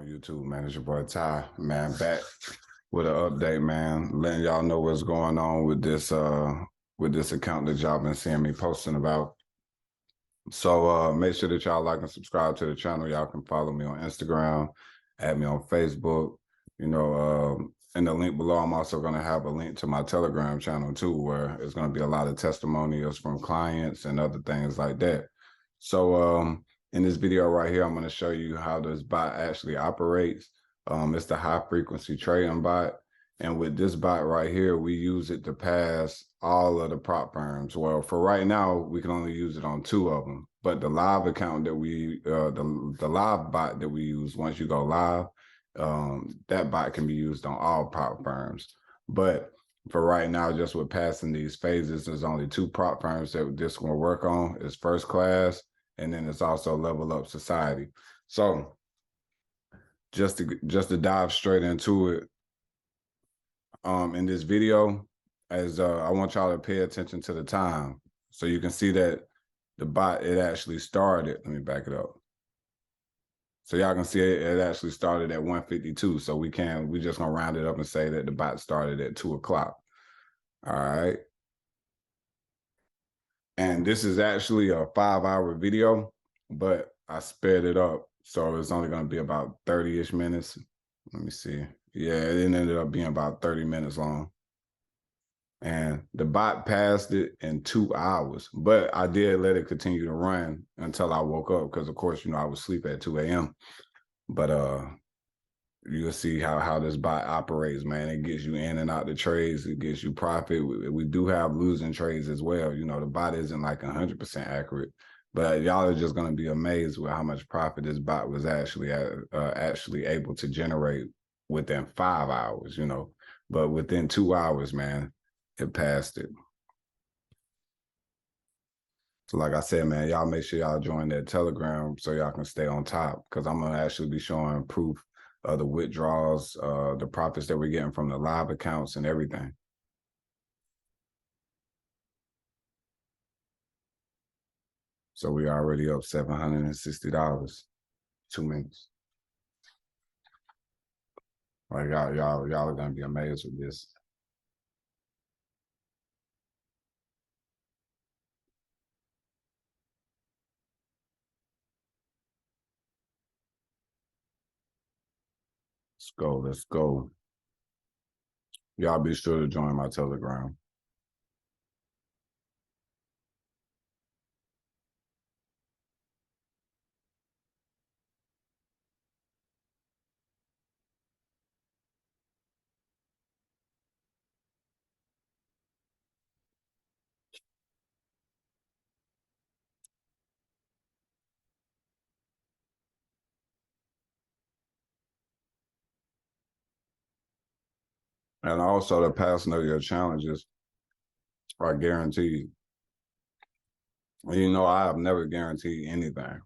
on YouTube, man? It's your boy Ty, man, back with an update, man. Letting y'all know what's going on with this account that y'all been seeing me posting about. So make sure that y'all like and subscribe to the channel. Y'all can follow me on Instagram, add me on Facebook. In the link below, I'm also gonna have a link to my Telegram channel too, where it's gonna be a lot of testimonials from clients and other things like that. So in this video right here, I'm gonna show you how this bot actually operates. It's the high frequency trading bot. And with this bot right here, we use it to pass all of the prop firms. Well, for right now, we can only use it on 2 of them. But the live account that the live bot that we use once you go live, that bot can be used on all prop firms. But for right now, just with passing these phases, there's only 2 prop firms that this will work on. It's First Class, and then it's also Level Up Society. So just to dive straight into it, in this video, as I want y'all to pay attention to the time, so you can see that the bot, it actually started. Let me back it up. So y'all can see it actually started at 1:52. So we just gonna round it up and say that the bot started at 2 o'clock. All right. And this is actually a 5-hour video, but I sped it up. So it's only gonna be about 30-ish minutes. Let me see. Yeah, it ended up being about 30 minutes long. And the bot passed it in 2 hours, but I did let it continue to run until I woke up because, of course, I was asleep at 2 a.m. But you'll see how this bot operates, man. It gets you in and out the trades. It gets you profit. We do have losing trades as well. The bot isn't like 100% accurate, but y'all are just going to be amazed with how much profit this bot was actually able to generate within 5 hours, But within 2 hours, man, it passed it. So like I said, man, y'all make sure y'all join that Telegram so y'all can stay on top, because I'm going to actually be showing proof of the withdrawals, the profits that we're getting from the live accounts and everything. So we already up $760, 2 minutes. Like y'all are going to be amazed with this. Let's go. Y'all be sure to join my Telegram. And also the passing of your challenges are guaranteed. I have never guaranteed anything.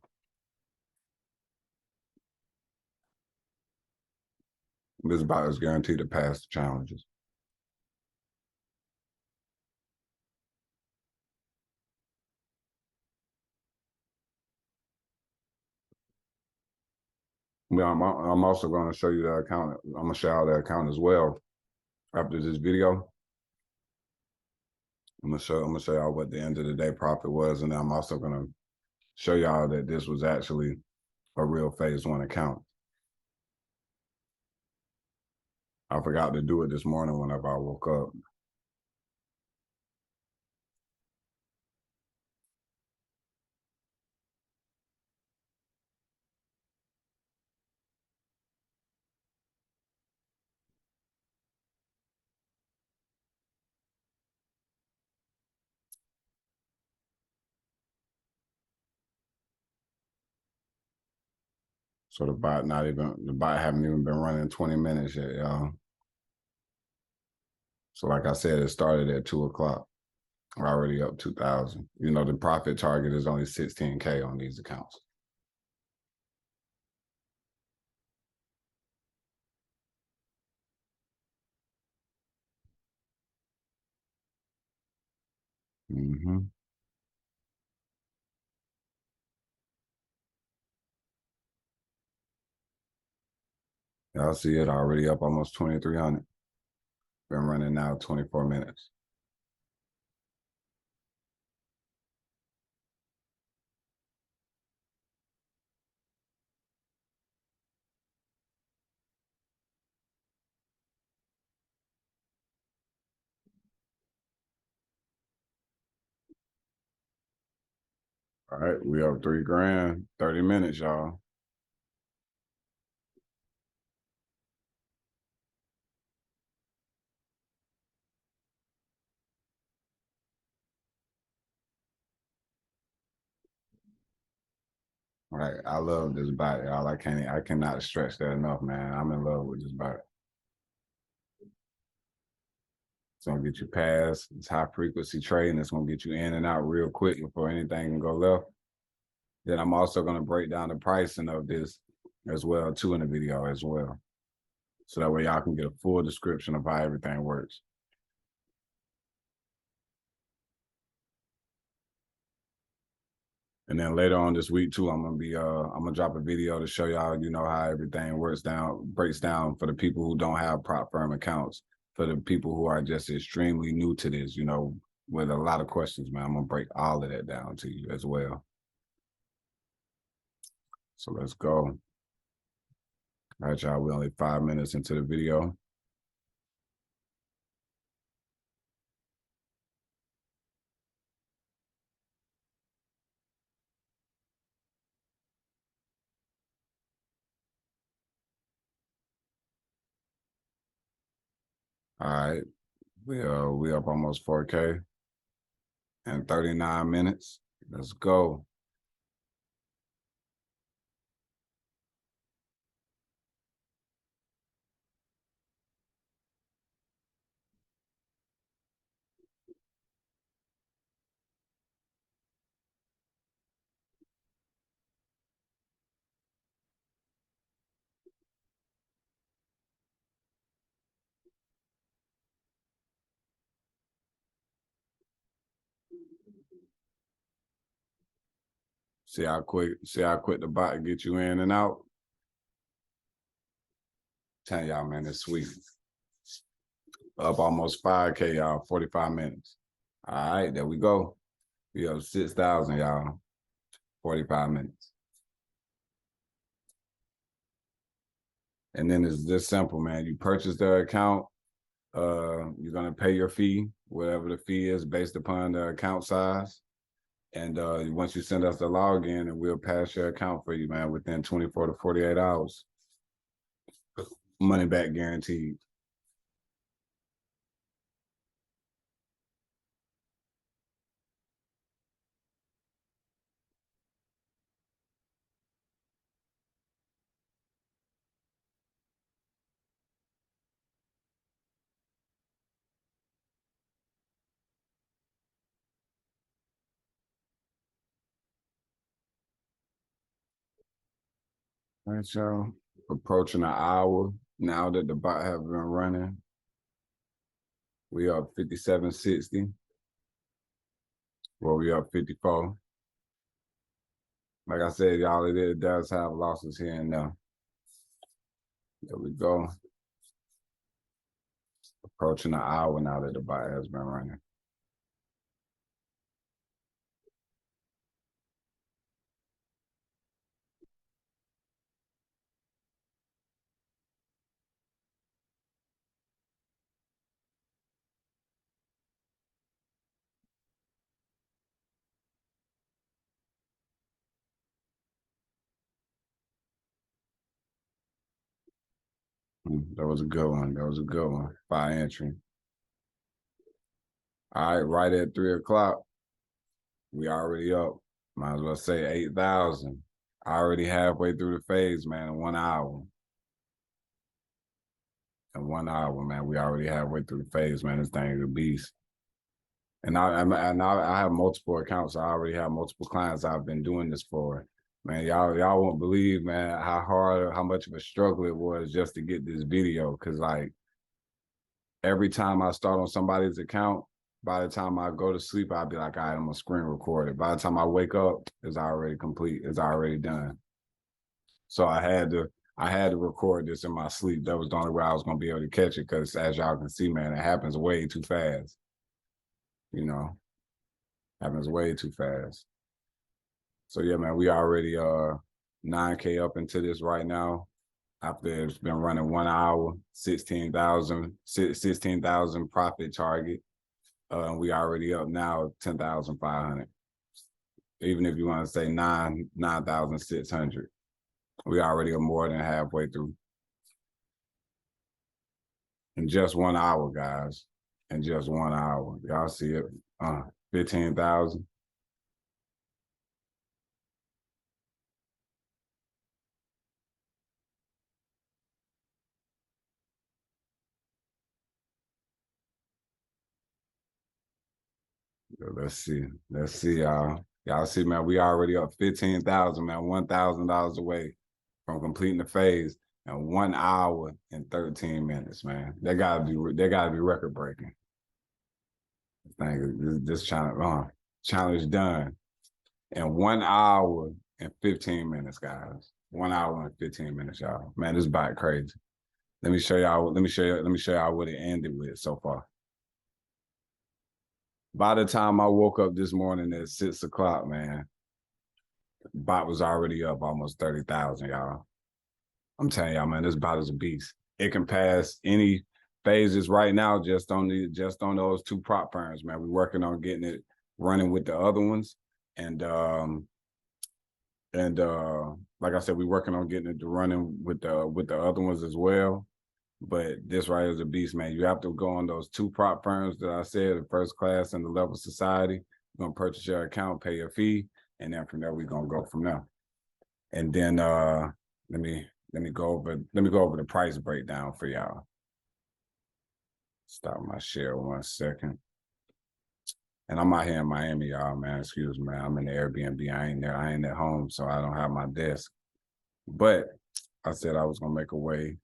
This bot is guaranteed to pass the challenges. Yeah, I'm also going to show you the account. I'm going to show y'all the account as well after this video. I'm gonna show y'all what the end of the day profit was, and then I'm also gonna show y'all that this was actually a real phase 1 account. I forgot to do it this morning whenever I woke up. So the bot haven't even been running 20 minutes yet, y'all. So like I said, it started at 2 o'clock. We're already up 2,000. The profit target is only 16K on these accounts. Mm-hmm. Y'all see it already up almost 2,300. Been running now 24 minutes. All right, we up 3 grand, 30 minutes, y'all. All right, I love this bot, y'all. I cannot stress that enough, man. I'm in love with this bot. It's gonna get you past. It's high frequency trading. It's gonna get you in and out real quick before anything can go left. Then I'm also gonna break down the pricing of this as well too in the video as well. So that way y'all can get a full description of how everything works. And then later on this week too, I'm gonna drop a video to show y'all, how everything breaks down for the people who don't have prop firm accounts, for the people who are just extremely new to this, with a lot of questions, man. I'm gonna break all of that down to you as well. So let's go. All right, y'all, we're only 5 minutes into the video. All right, we up almost 4K in 39 minutes. Let's go. See how quick the bot get you in and out. Tell y'all, man, it's sweet. Up almost 5K, y'all, 45 minutes. All right, there we go. We up 6,000, y'all, 45 minutes. And then it's this simple, man. You purchase the account, you're gonna pay your fee, whatever the fee is based upon the account size. And once you send us the login, and we'll pass your account for you, man, within 24 to 48 hours. Money back guaranteed. All right, y'all. Approaching an hour now that the bot have been running. We up 57.60. Well, we up 54. Like I said, y'all, it does have losses here and there. There we go. Approaching an hour now that the bot has been running. That was a good one. That was a good one. 5 entry. All right, right at 3 o'clock, we already up. Might as well say 8,000. Already halfway through the phase, man, in 1 hour. In 1 hour, man, we already halfway through the phase, man. This thing is a beast. And I have multiple accounts. I already have multiple clients I've been doing this for. Man, y'all won't believe, man, how much of a struggle it was just to get this video. Cause like every time I start on somebody's account, by the time I go to sleep, I'll be like, all right, I'm gonna screen record it. By the time I wake up, it's already complete. It's already done. So I had to I had to record this in my sleep. That was the only way I was gonna be able to catch it, because as y'all can see, man, it happens way too fast. You know, happens way too fast. So yeah, man, we already 9K up into this right now. After it's been running 1 hour, 16,000 profit target. We already up now 10,500. Even if you want to say 9,600, we already are more than halfway through in just 1 hour, guys. In just 1 hour, y'all see it? 15,000. Let's see. Let's see, y'all. Y'all see, man, we already up 15,000, man, $1,000 away from completing the phase in 1 hour and 13 minutes, man. That gotta be record breaking. This challenge done in 1 hour and 15 minutes, guys. 1 hour and 15 minutes, y'all. Man, this is about crazy. Let me show y'all what it ended with so far. By the time I woke up this morning at 6 o'clock, man, bot was already up almost 30,000, y'all. I'm telling y'all, man, this bot is a beast. It can pass any phases right now just on those 2 prop firms, man. We're working on getting it running with the other ones. And like I said, we're working on getting it to running with the other ones as well. But this right is a beast, man. You have to go on those 2 prop firms that I said, the First Class and the Level Society. You're gonna purchase your account, pay your fee, and then from there we're gonna go from there. And then let me go over the price breakdown for y'all. Stop my share 1 second. And I'm out here in Miami, y'all, man. Excuse me, man. I'm in the Airbnb. I ain't at home, so I don't have my desk. But I said I was gonna make a way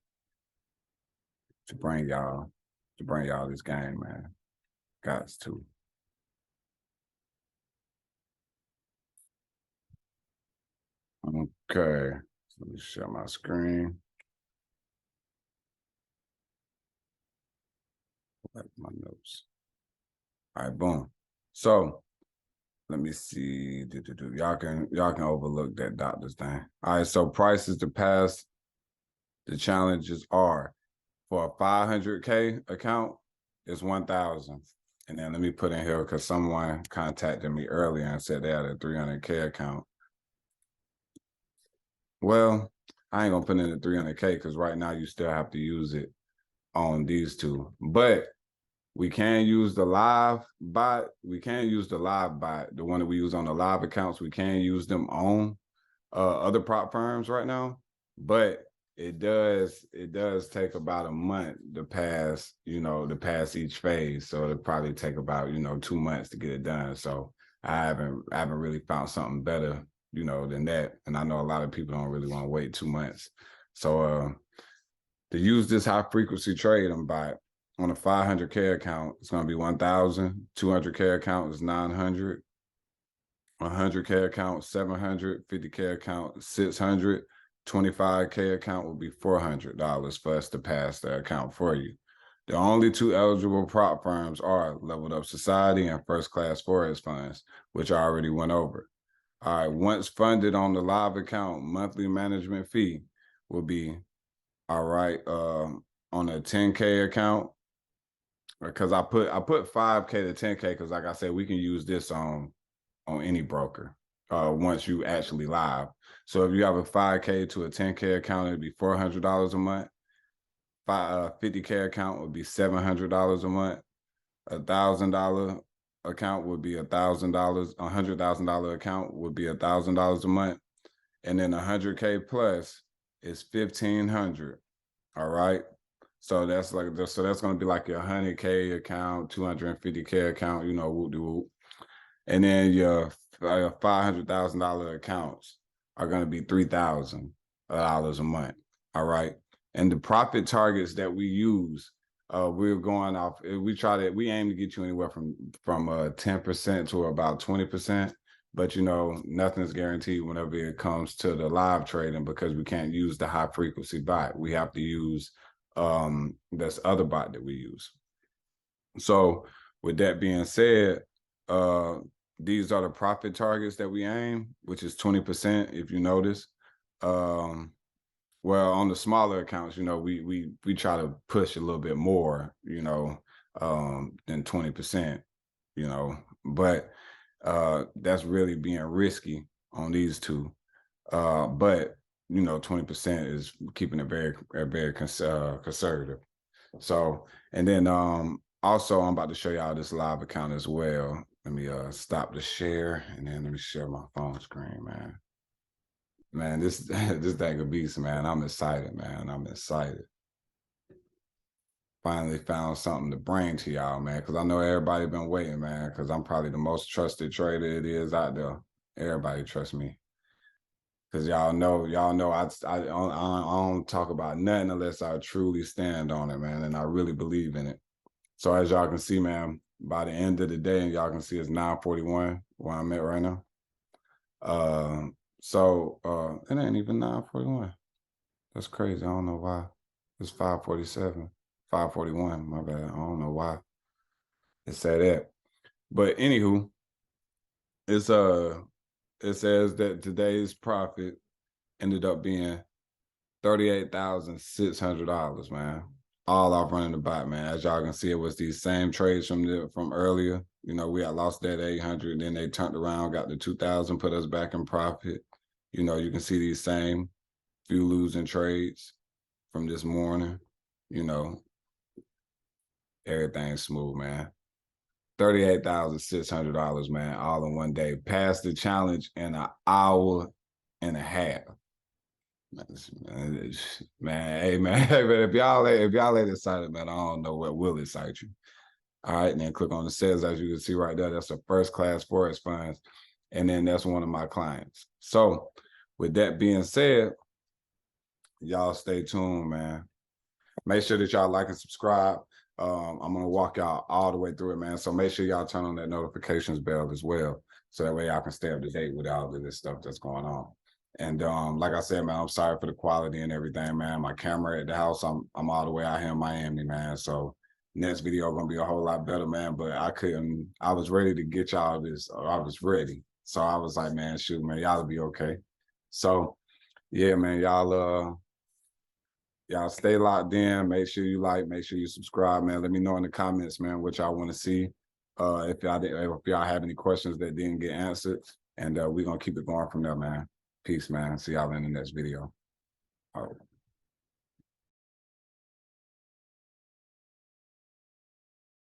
to bring y'all this game, man. Gots to. Okay, let me share my screen. My notes. All right, boom. So let me see. Y'all can overlook that doctor's thing. All right, so prices to pass the challenges are for a 500K account is 1,000. And then let me put in here, because someone contacted me earlier and said they had a 300K account. Well, I ain't gonna put in the 300K because right now you still have to use it on these 2. But we can use the live bot. We can use the live bot, the one that we use on the live accounts. We can use them on other prop firms right now. But it does take about a month to pass, to pass each phase. So it'll probably take about, 2 months to get it done. So I haven't really found something better, than that. And I know a lot of people don't really want to wait 2 months. So to use this high frequency trading bot on a 500K account, it's going to be 1,000. 200K account is 900. 100K account 700. 50K account 600. 25K account will be $400 for us to pass the account for you. The only 2 eligible prop firms are Leveled Up Society and First Class Forex funds, which I already went over. All right, once funded on the live account, monthly management fee will be, all right, on a 10K account, because I put 5K to 10K because, like I said, we can use this on any broker once you actually live. So if you have a 5K to a 10K account, it'd be $400 a month. 50K account would be $700 a month. $1,000 account would be $1,000. $100,000 account would be $1,000 a month. And then 100K plus is $1,500. All right. So that's going to be like your 100K account, 250K account, whoop-de-whoop. And then your $500,000 accounts are going to be $3,000 a month. All right. And the profit targets that we use, we're going off. We aim to get you anywhere from 10% to about 20%. But you know, nothing's guaranteed whenever it comes to the live trading, because we can't use the high frequency bot. We have to use this other bot that we use. So with that being said, these are the profit targets that we aim, which is 20%, if you notice. Well, on the smaller accounts, you know, we try to push a little bit more, you know, than 20%, you know, but that's really being risky on these two. But you know, 20% is keeping it very conservative. So, and then also I'm about to show y'all this live account as well. Let me stop the share, and then let me share my phone screen, man. Man, this this thing a beast, man. I'm excited, man. I'm excited. Finally found something to bring to y'all, man, because I know everybody been waiting, man, because I'm probably the most trusted trader it is out there. Everybody trusts me. Because y'all know I don't talk about nothing unless I truly stand on it, man, and I really believe in it. So as y'all can see, man, by the end of the day, and y'all can see it's 9:41 where I'm at right now. It ain't even 9:41. That's crazy. I don't know why. It's 5:47, 5:41. My bad. I don't know why it said that. But anywho, it's it says that today's profit ended up being $38,600, man. All off running the bot, man. As y'all can see, it was these same trades from earlier. You know, we had lost that 800, then they turned around, got the 2,000, put us back in profit. You know, you can see these same few losing trades from this morning. You know, everything's smooth, man. $38,600, man, all in one day. Passed the challenge in an hour and a half. Man, hey man, hey man, if y'all ain't excited, man, I don't know what will excite you. All right, and then click on the sales, as you can see right there. That's a first class Forex funds, and then that's one of my clients. So, with that being said, y'all stay tuned, man. Make sure that y'all like and subscribe. I'm gonna walk y'all all the way through it, man. So make sure y'all turn on that notifications bell as well, so that way y'all can stay up to date with all of this stuff that's going on. And like I said, man, I'm sorry for the quality and everything, man. My camera at the house, I'm all the way out here in Miami, man. So next video gonna be a whole lot better, man. But I was ready to get y'all this, or I was ready. So I was like, man, shoot, man, y'all be okay. So yeah, man, y'all stay locked in. Make sure you like, make sure you subscribe, man. Let me know in the comments, man, what y'all want to see. If y'all have any questions that didn't get answered, and we're gonna keep it going from there, man. Peace, man. See y'all in the next video. All right.